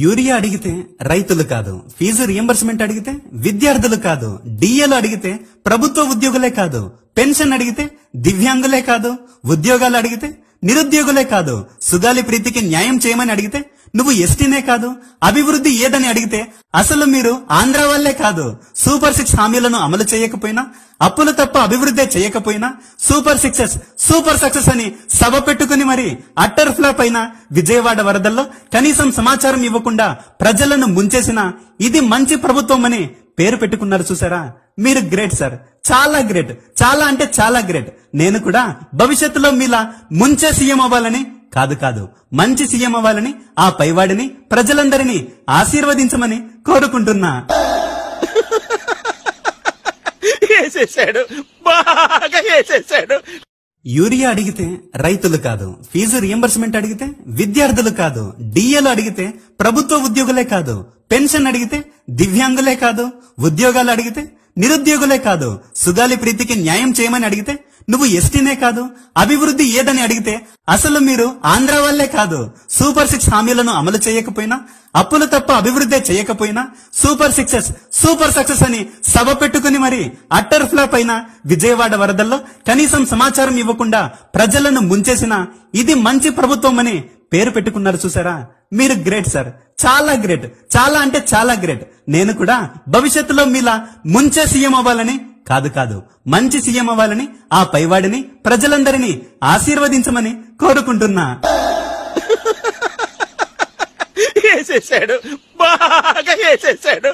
Urea అడిగితే రైతులు కాదు, ఫీజు రియంబర్స్మెంట్ అడిగితే విద్యార్థులు కాదు, డిఏలు అడిగితే ప్రభుత్వ ఉద్యోగులే కాదు, పెన్షన్ అడిగితే దివ్యాంగులే కాదు, ఉద్యోగాలు అడిగితే నిరుద్యోగులే కాదు, సుగాలి ప్రీతికి న్యాయం చేయమని అడిగితే నువ్వు ఎస్టీనే కాదు, అభివృద్ధి ఏదని అడిగితే అసలు మీరు ఆంధ్ర వాళ్ళే కాదు, సూపర్ 6 హామీలను అమలు చేయకపోయినా, అప్పులు తప్ప అభివృద్ధి చేయకపోయినా, సూపర్ సక్సెస్ అని సభ పెట్టుకుని మరి అట్టర్ ఫ్లాప్ అయిన విజయవాడ వరదల్లో కనీసం సమాచారం ఇవ్వకుండా ప్రజలను ముంచేసిన ఇది మంచి ప్రభుత్వం అని పేరు పెట్టుకున్నారు చూసారా. మీరు గ్రేట్ సార్, చాలా గ్రేట్, చాలా అంటే చాలా గ్రేట్. నేను కూడా భవిష్యత్తులో మీలా ముంచే సీఎం అవ్వాలని కాదు మంచి సీఎం అవ్వాలని ఆ పైవాడిని ప్రజలందరినీ ఆశీర్వదించమని కోరుకుంటున్నా. బాగా వేసేసాడు. యూరియా అడిగితే రైతులు కాదు, ఫీజు రియంబర్స్మెంట్ అడిగితే విద్యార్థులు కాదు, డిఏలు అడిగితే ప్రభుత్వ ఉద్యోగులే కాదు, పెన్షన్ అడిగితే దివ్యాంగులే కాదు, ఉద్యోగాలు అడిగితే నిరుద్యోగులే కాదు, సుగాలి ప్రీతికి న్యాయం చేయమని అడిగితే నువ్వు ఎస్టీనే కాదు, అభివృద్ధి ఏదని అడిగితే అసలు మీరు ఆంధ్ర వాళ్ళే కాదు, సూపర్ 6 హామీలను అమలు చేయకపోయినా, అప్పులు తప్ప అభివృద్ధి చేయకపోయినా, సూపర్ సక్సెస్ అని సభ పెట్టుకుని మరి అట్టర్ ఫ్లాప్ అయిన విజయవాడ వరదల్లో కనీసం సమాచారం ఇవ్వకుండా ప్రజలను ముంచేసిన ఇది మంచి ప్రభుత్వం అని పేరు పెట్టుకున్నారు చూసారా. మీరు గ్రేట్ సార్, చాలా గ్రేట్, చాలా అంటే చాలా గ్రేట్. నేను కూడా భవిష్యత్తులో మీలా ముంచే సీఎం అవ్వాలని కాదు మంచి సీఎం అవ్వాలని ఆ పైవాడిని ప్రజలందరినీ ఆశీర్వదించమని కోరుకుంటున్నా. వేసేసాడు, బాగా వేసేసాడు.